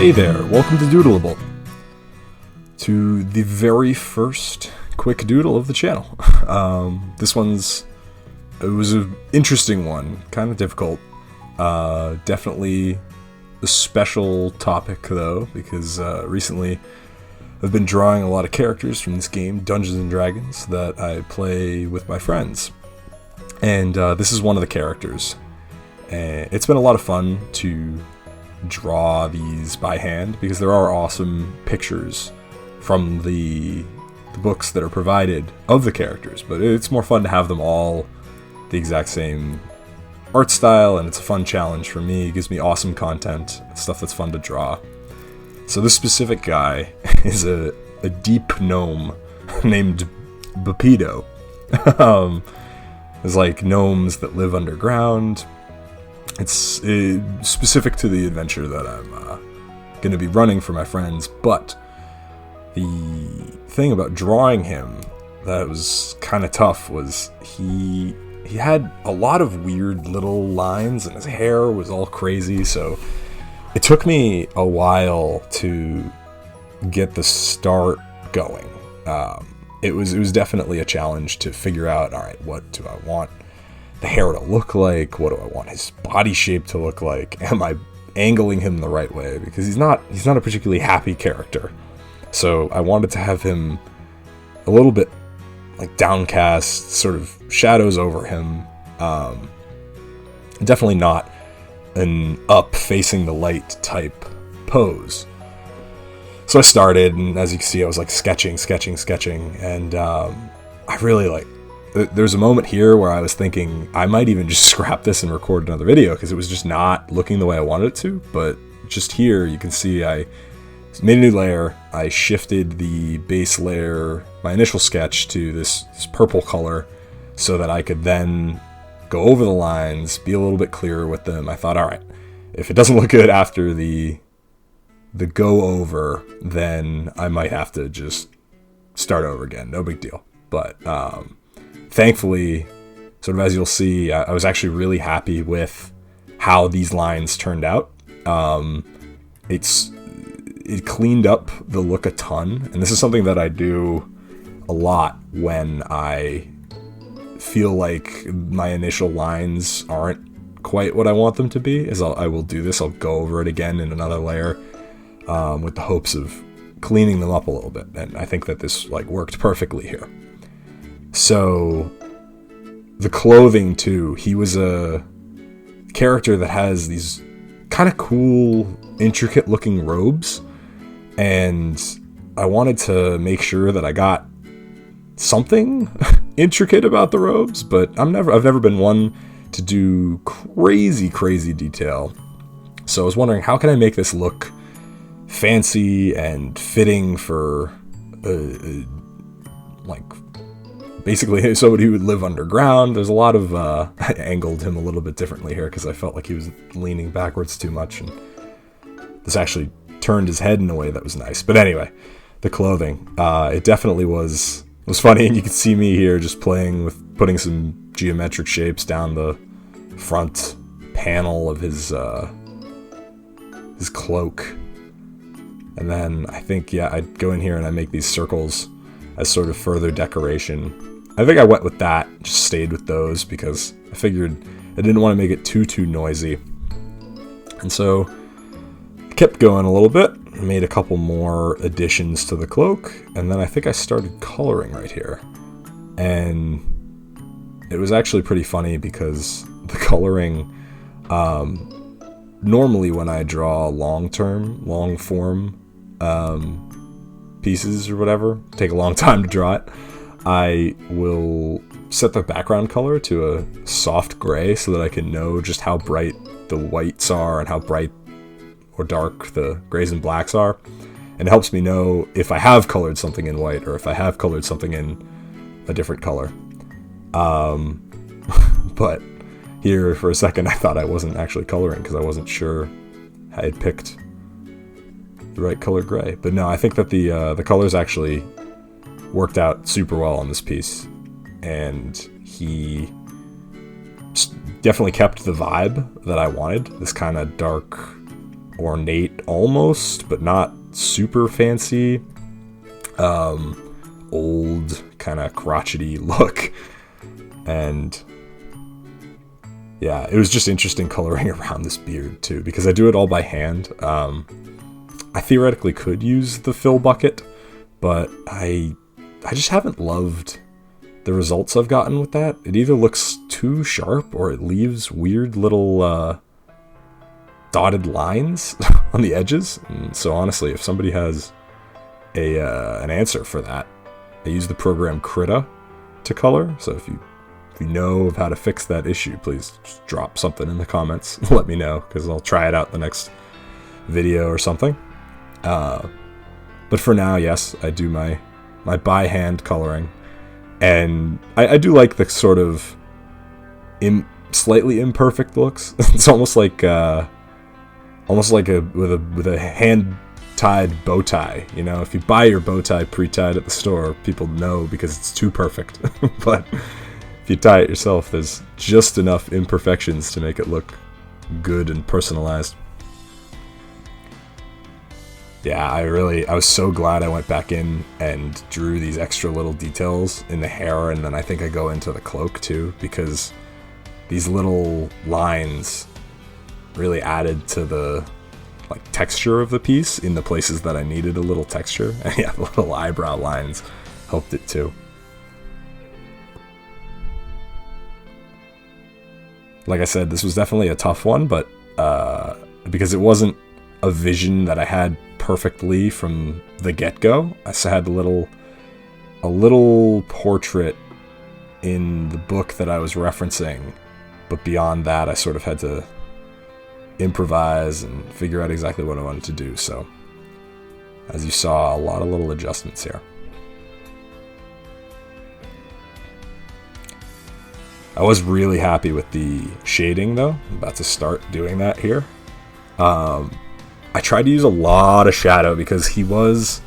Hey there, welcome to Doodleable, to the very first quick doodle of the channel. It was an interesting one, kind of difficult, definitely a special topic though, because recently I've been drawing a lot of characters from this game, Dungeons & Dragons, that I play with my friends, and this is one of the characters, and it's been a lot of fun to draw these by hand, because there are awesome pictures from the books that are provided of the characters, but it's more fun to have them all the exact same art style, and it's a fun challenge for me. It gives me awesome content, stuff that's fun to draw. So this specific guy is a deep gnome named Buppido. There's like gnomes that live underground. It's specific to the adventure that I'm going to be running for my friends, but the thing about drawing him that was kind of tough was he had a lot of weird little lines, and his hair was all crazy, so it took me a while to get the start going. It was definitely a challenge to figure out, all right, what do I want the hair to look like? What do I want his body shape to look like? Am I angling him the right way? Because he's not a particularly happy character. So I wanted to have him a little bit like downcast, sort of shadows over him. Definitely not an up facing the light type pose. So I started, and as you can see, I was like sketching, and I really there's a moment here where I was thinking I might even just scrap this and record another video, because it was just not looking the way I wanted it to. But just here you can see I made a new layer. I shifted the base layer, my initial sketch, to this purple color so that I could then go over the lines, be a little bit clearer with them. I thought, all right, if it doesn't look good after the go over, then I might have to just start over again. No big deal. But thankfully, sort of as you'll see, I was actually really happy with how these lines turned out. It cleaned up the look a ton, and this is something that I do a lot when I feel like my initial lines aren't quite what I want them to be. I will do this. I'll go over it again in another layer with the hopes of cleaning them up a little bit, and I think that this worked perfectly here. So the clothing too, he was a character that has these kind of cool, intricate looking robes, and I wanted to make sure that I got something intricate about the robes, but I've never been one to do crazy detail. So I was wondering, how can I make this look fancy and fitting for basically somebody who would live underground. There's a lot of I angled him a little bit differently here because I felt like he was leaning backwards too much, and this actually turned his head in a way that was nice. But anyway, the clothing, it definitely was funny, and you can see me here just playing with putting some geometric shapes down the front panel of his cloak. And then I think, I'd go in here and I make these circles as sort of further decoration. I think I went with that, just stayed with those, because I figured I didn't want to make it too noisy. And so I kept going a little bit. I made a couple more additions to the cloak, and then I think I started coloring right here. And it was actually pretty funny because the coloring, normally when I draw long form pieces or whatever, take a long time to draw it, I will set the background color to a soft gray so that I can know just how bright the whites are and how bright or dark the grays and blacks are. And it helps me know if I have colored something in white or if I have colored something in a different color. But here for a second I thought I wasn't actually coloring because I wasn't sure I had picked the right color gray. But no, I think that the colors actually worked out super well on this piece, and he definitely kept the vibe that I wanted, this kind of dark ornate almost, but not super fancy, old kind of crotchety look. And yeah, it was just interesting coloring around this beard too, because I do it all by hand. I theoretically could use the fill bucket, but I just haven't loved the results I've gotten with that. It either looks too sharp or it leaves weird little dotted lines on the edges. And so honestly, if somebody has an answer for that, I use the program Krita to color. So if you know of how to fix that issue, please just drop something in the comments. Let me know, because I'll try it out the next video or something. But for now, yes, I do my by hand coloring, and I do like the sort of slightly imperfect looks. It's almost like a with a hand tied bow tie. You know, if you buy your bow tie pre-tied at the store, people know because it's too perfect. But if you tie it yourself, there's just enough imperfections to make it look good and personalized. Yeah, I was so glad I went back in and drew these extra little details in the hair, and then I think I go into the cloak too, because these little lines really added to the texture of the piece in the places that I needed a little texture. And yeah, the little eyebrow lines helped it too. Like I said, this was definitely a tough one, but because it wasn't a vision that I had perfectly from the get-go. I had a little portrait in the book that I was referencing, but beyond that, I sort of had to improvise and figure out exactly what I wanted to do. So, as you saw, a lot of little adjustments here. I was really happy with the shading, though. I'm about to start doing that here. I tried to use a lot of shadow because he was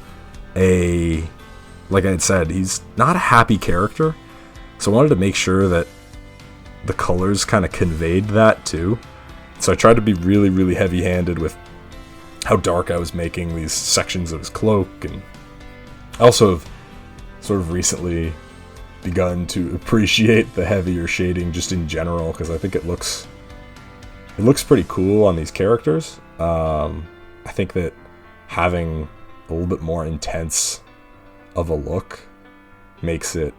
like I had said, he's not a happy character. So I wanted to make sure that the colors kind of conveyed that too. So I tried to be really, really heavy-handed with how dark I was making these sections of his cloak. And I also have sort of recently begun to appreciate the heavier shading just in general, because I think it looks pretty cool on these characters. I think that having a little bit more intense of a look makes it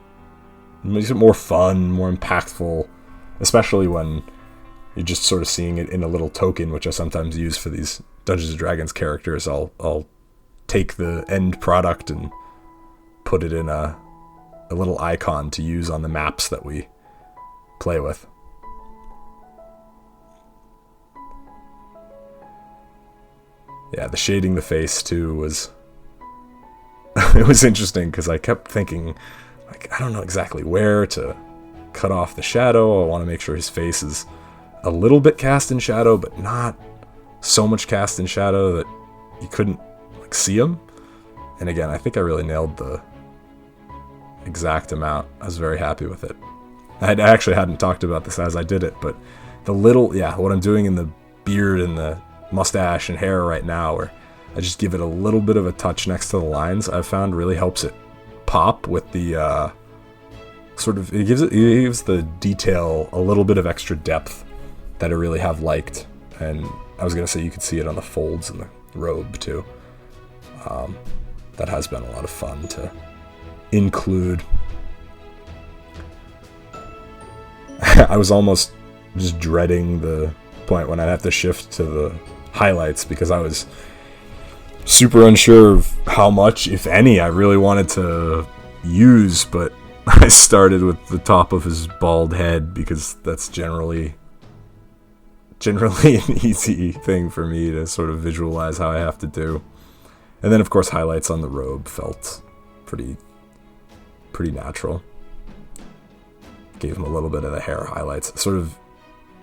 more fun, more impactful, especially when you're just sort of seeing it in a little token, which I sometimes use for these Dungeons & Dragons characters. I'll take the end product and put it in a little icon to use on the maps that we play with. Yeah, the shading the face too was it was interesting, because I kept thinking, I don't know exactly where to cut off the shadow. I want to make sure his face is a little bit cast in shadow, but not so much cast in shadow that you couldn't see him. And again, I think I really nailed the exact amount. I was very happy with it. I actually hadn't talked about this as I did it, but what I'm doing in the beard and the mustache and hair right now, where I just give it a little bit of a touch next to the lines, I've found really helps it pop with the it gives the detail a little bit of extra depth that I really have liked. And I was gonna say you could see it on the folds in the robe too. That has been a lot of fun to include. I was almost just dreading the point when I'd have to shift to the highlights, because I was super unsure of how much, if any, I really wanted to use, but I started with the top of his bald head because that's generally an easy thing for me to sort of visualize how I have to do. And then of course highlights on the robe felt pretty natural. Gave him a little bit of the hair highlights. Sort of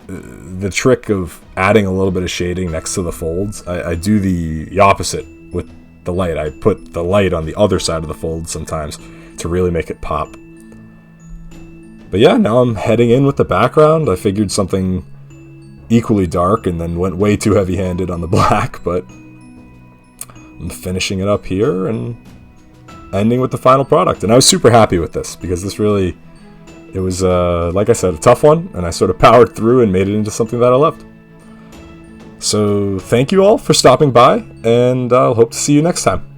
the trick of adding a little bit of shading next to the folds. I do the opposite with the light. I put the light on the other side of the folds sometimes to really make it pop. But yeah, now I'm heading in with the background. I figured something equally dark and then went way too heavy-handed on the black, but I'm finishing it up here and ending with the final product. And I was super happy with this because this really, it was, like I said, a tough one, and I sort of powered through and made it into something that I loved. So thank you all for stopping by, and I'll hope to see you next time.